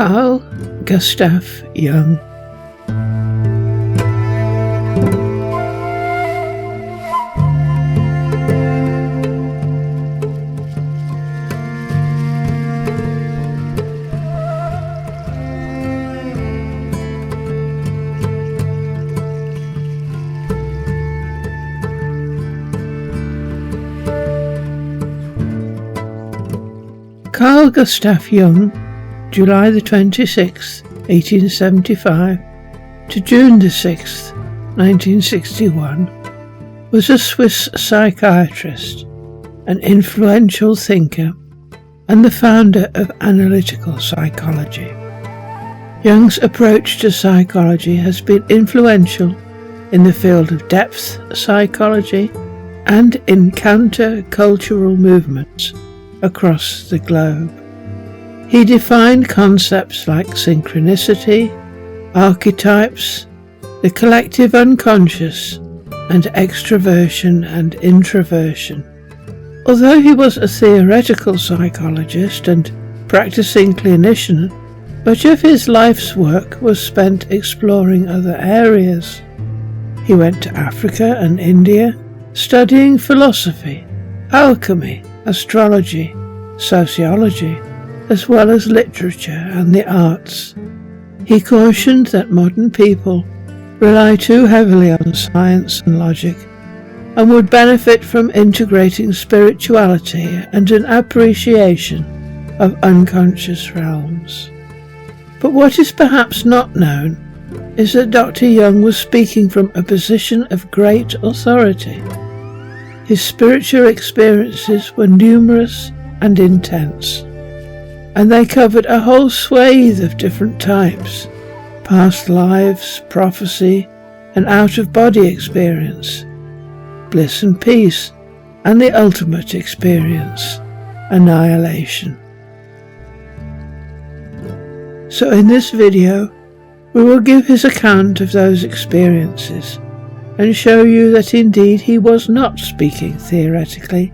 Carl Gustav Jung. Carl Gustav Jung, July the 26th, 1875 to June the 6th, 1961, was a Swiss psychiatrist, an influential thinker, and the founder of analytical psychology. Jung's approach to psychology has been influential in the field of depth psychology and in counter-cultural movements across the globe. He defined concepts like synchronicity, archetypes, the collective unconscious, and extraversion and introversion. Although he was a theoretical psychologist and practicing clinician, much of his life's work was spent exploring other areas. He went to Africa and India, studying philosophy, alchemy, astrology, sociology, as well as literature and the arts. He cautioned that modern people rely too heavily on science and logic and would benefit from integrating spirituality and an appreciation of unconscious realms. But what is perhaps not known is that Dr. Jung was speaking from a position of great authority. His spiritual experiences were numerous and intense, and they covered a whole swathe of different types: past lives, prophecy, and out-of-body experience, bliss and peace, and the ultimate experience, annihilation. So in this video, we will give his account of those experiences and show you that indeed he was not speaking theoretically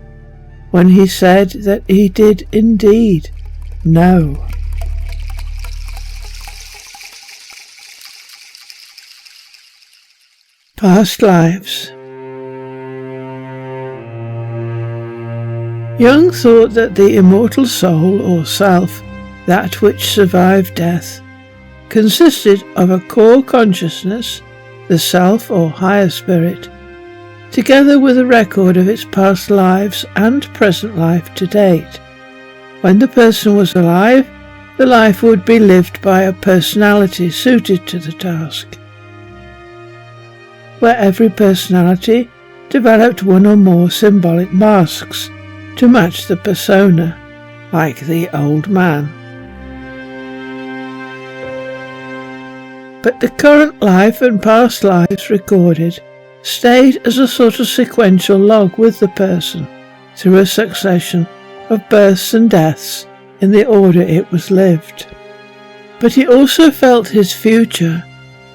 when he said that he did indeed know. Past lives. Jung thought that the immortal soul or self, that which survived death, consisted of a core consciousness, the self or higher spirit, together with a record of its past lives and present life to date. When the person was alive, the life would be lived by a personality suited to the task, where every personality developed one or more symbolic masks to match the persona, like the old man. But the current life and past lives recorded stayed as a sort of sequential log with the person through a succession of births and deaths in the order it was lived. But he also felt his future,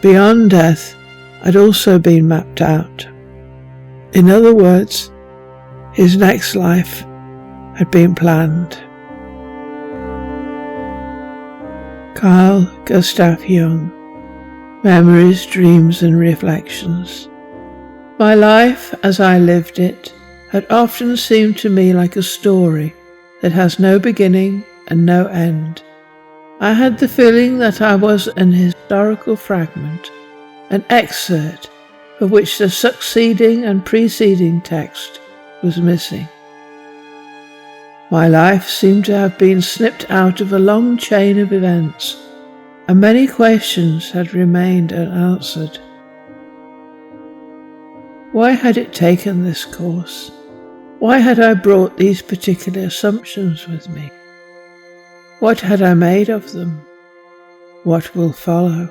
beyond death, had also been mapped out. In other words, his next life had been planned. Carl Gustav Jung. Memories, Dreams and Reflections. My life, as I lived it, had often seemed to me like a story that has no beginning and no end. I had the feeling that I was an historical fragment, an excerpt of which the succeeding and preceding text was missing. My life seemed to have been snipped out of a long chain of events, and many questions had remained unanswered. Why had it taken this course? Why had I brought these particular assumptions with me? What had I made of them? What will follow?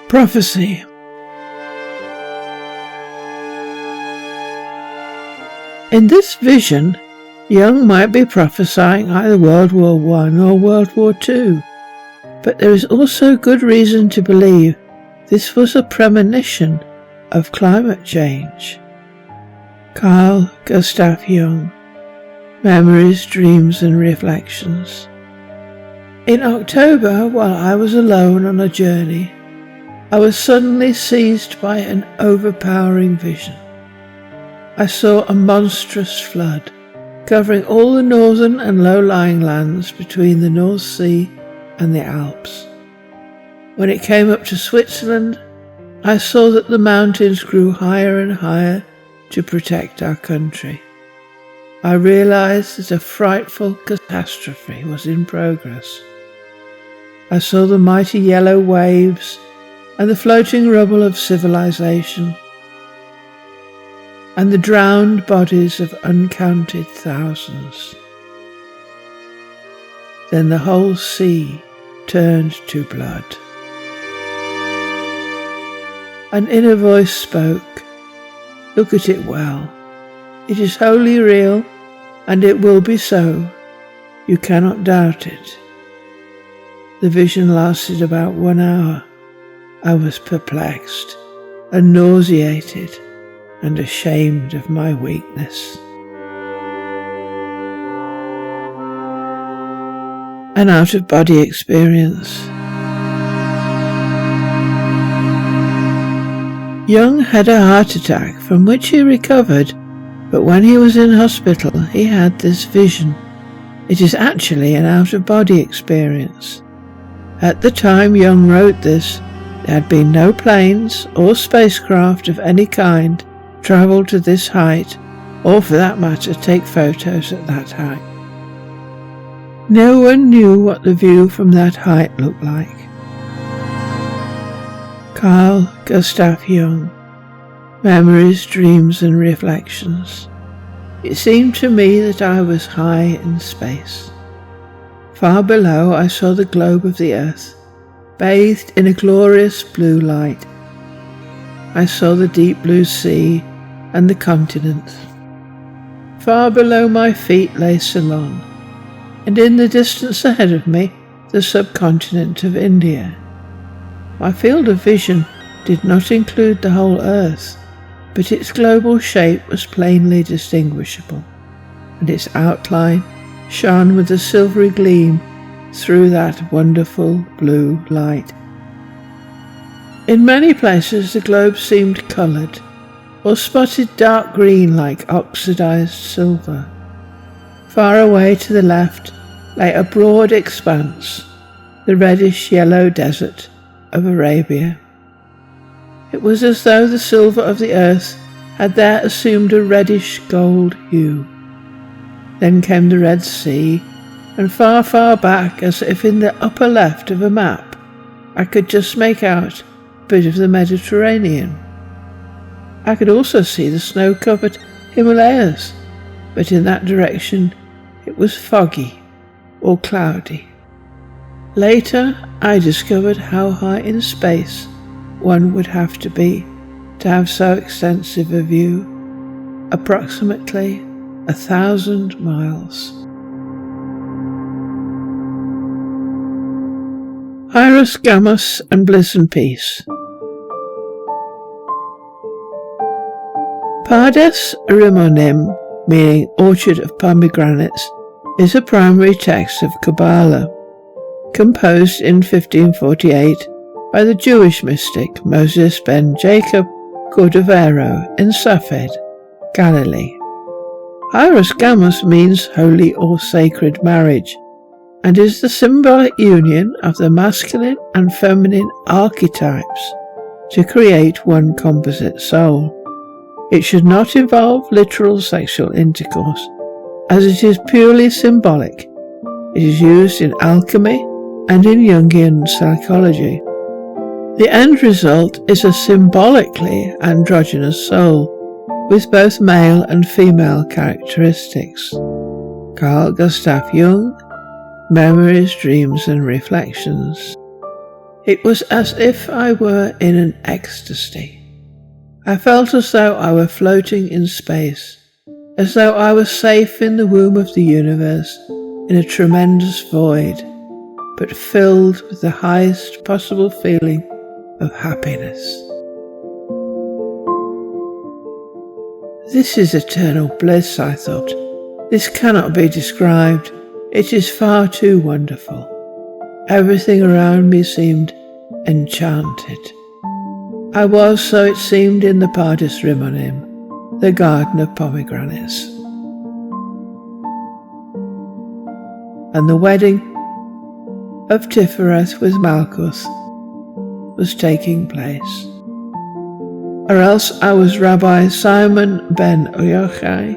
Prophecy. In this vision, Jung might be prophesying either World War I or World War II, but there is also good reason to believe this was a premonition of climate change. Carl Gustav Jung, Memories, Dreams and Reflections. In October, while I was alone on a journey, I was suddenly seized by an overpowering vision. I saw a monstrous flood, covering all the northern and low-lying lands between the North Sea and the Alps. When it came up to Switzerland, I saw that the mountains grew higher and higher to protect our country. I realized that a frightful catastrophe was in progress. I saw the mighty yellow waves and the floating rubble of civilization, and the drowned bodies of uncounted thousands. Then the whole sea turned to blood. An inner voice spoke, "Look at it well. It is wholly real, and it will be so. You cannot doubt it." The vision lasted about 1 hour. I was perplexed and nauseated and ashamed of my weakness. An out-of-body experience. Jung had a heart attack from which he recovered, but when he was in hospital he had this vision. It is actually an out-of-body experience. At the time Jung wrote this, there had been no planes or spacecraft of any kind travel to this height, or for that matter take photos at that height. No one knew what the view from that height looked like. Carl Gustav Jung, Memories, Dreams and Reflections. It seemed to me that I was high in space. Far below I saw the globe of the earth, bathed in a glorious blue light. I saw the deep blue sea and the continents. Far below my feet lay Ceylon, and in the distance ahead of me the subcontinent of India. My field of vision did not include the whole earth, but its global shape was plainly distinguishable, and its outline shone with a silvery gleam through that wonderful blue light. In many places the globe seemed coloured, or spotted dark green like oxidized silver. Far away to the left lay a broad expanse, the reddish-yellow desert of Arabia. It was as though the silver of the earth had there assumed a reddish-gold hue. Then came the Red Sea, and far, far back, as if in the upper left of a map, I could just make out a bit of the Mediterranean. I could also see the snow-covered Himalayas, but in that direction it was foggy or cloudy. Later I discovered how high in space one would have to be to have so extensive a view, approximately 1,000 miles. Iris Gamus and Bliss and Peace. Pardes Rimonim, meaning orchard of pomegranates, is a primary text of Kabbalah, composed in 1548 by the Jewish mystic Moses ben Jacob Cordovero in Safed, Galilee. Iris Gamus means holy or sacred marriage, and is the symbolic union of the masculine and feminine archetypes to create one composite soul. It should not involve literal sexual intercourse, as it is purely symbolic. It is used in alchemy and in Jungian psychology. The end result is a symbolically androgynous soul, with both male and female characteristics. Carl Gustav Jung, Memories, Dreams and Reflections. It was as if I were in an ecstasy. I felt as though I were floating in space, as though I was safe in the womb of the universe, in a tremendous void, but filled with the highest possible feeling of happiness. This is eternal bliss, I thought. This cannot be described. It is far too wonderful. Everything around me seemed enchanted. I was, so it seemed, in the Pardis Rimonim, the garden of pomegranates. And the wedding of Tifereth with Malkuth was taking place. Or else I was Rabbi Simon ben Yochai,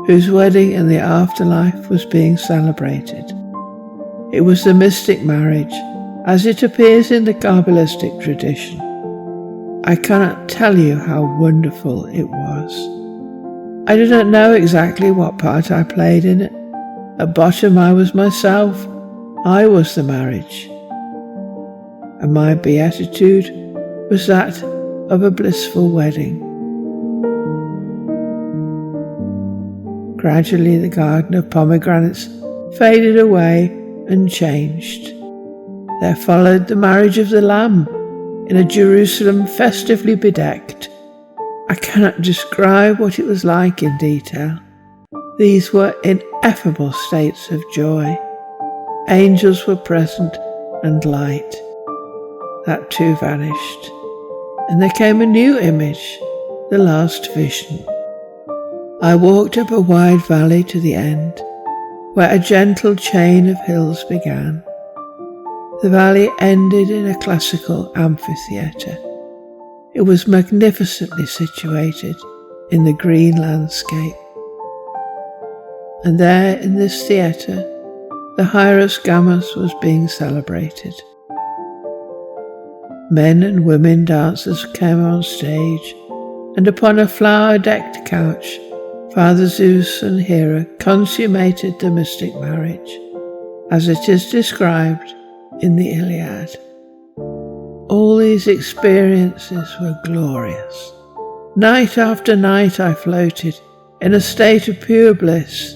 whose wedding in the afterlife was being celebrated. It was the mystic marriage, as it appears in the Kabbalistic tradition. I cannot tell you how wonderful it was. I do not know exactly what part I played in it. At bottom I was myself. I was the marriage. And my beatitude was that of a blissful wedding. Gradually the garden of pomegranates faded away and changed. There followed the marriage of the Lamb in a Jerusalem festively bedecked. I cannot describe what it was like in detail. These were ineffable states of joy. Angels were present and light. That too vanished. And there came a new image, the last vision. I walked up a wide valley to the end, where a gentle chain of hills began. The valley ended in a classical amphitheatre. It was magnificently situated in the green landscape. And there in this theatre, the Hieros Gamos was being celebrated. Men and women dancers came on stage, and upon a flower-decked couch, Father Zeus and Hera consummated the mystic marriage, as it is described in the Iliad. All these experiences were glorious. Night after night I floated in a state of pure bliss,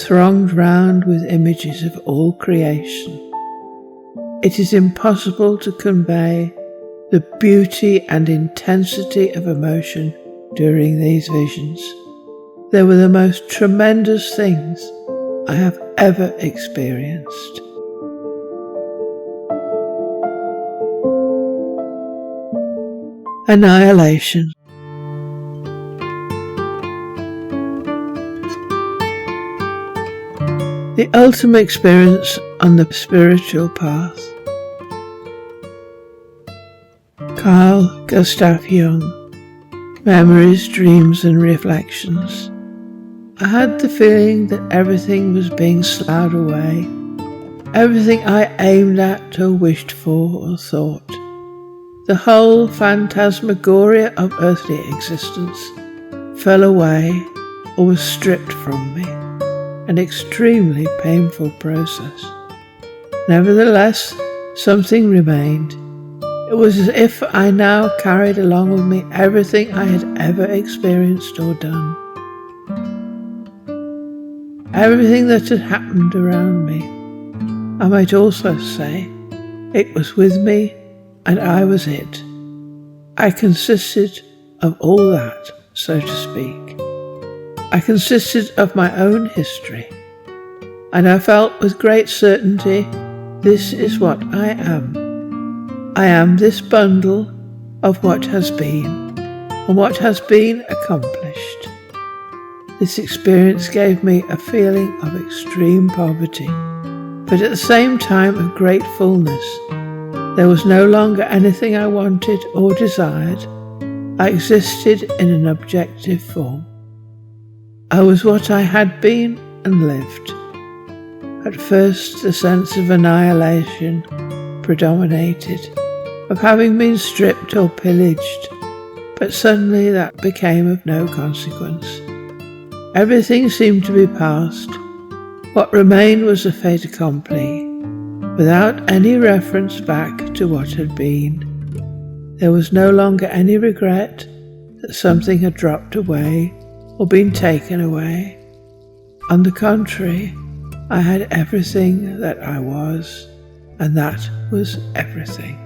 thronged round with images of all creation. It is impossible to convey the beauty and intensity of emotion during these visions. They were the most tremendous things I have ever experienced. Annihilation. The ultimate experience on the spiritual path. Carl Gustav Jung, Memories, Dreams and Reflections. I had the feeling that everything was being sloughed away, everything I aimed at or wished for or thought. The whole phantasmagoria of earthly existence fell away or was stripped from me, an extremely painful process. Nevertheless, something remained. It was as if I now carried along with me everything I had ever experienced or done. Everything that had happened around me. I might also say, it was with me and I was it. I consisted of all that, so to speak. I consisted of my own history, and I felt with great certainty, this is what I am. I am this bundle of what has been, and what has been accomplished. This experience gave me a feeling of extreme poverty, but at the same time of great fullness. There was no longer anything I wanted or desired. I existed in an objective form. I was what I had been and lived. At first the sense of annihilation predominated, of having been stripped or pillaged, but suddenly that became of no consequence. Everything seemed to be past. What remained was a fait accompli, without any reference back to what had been. There was no longer any regret that something had dropped away or been taken away. On the contrary, I had everything that I was, and that was everything.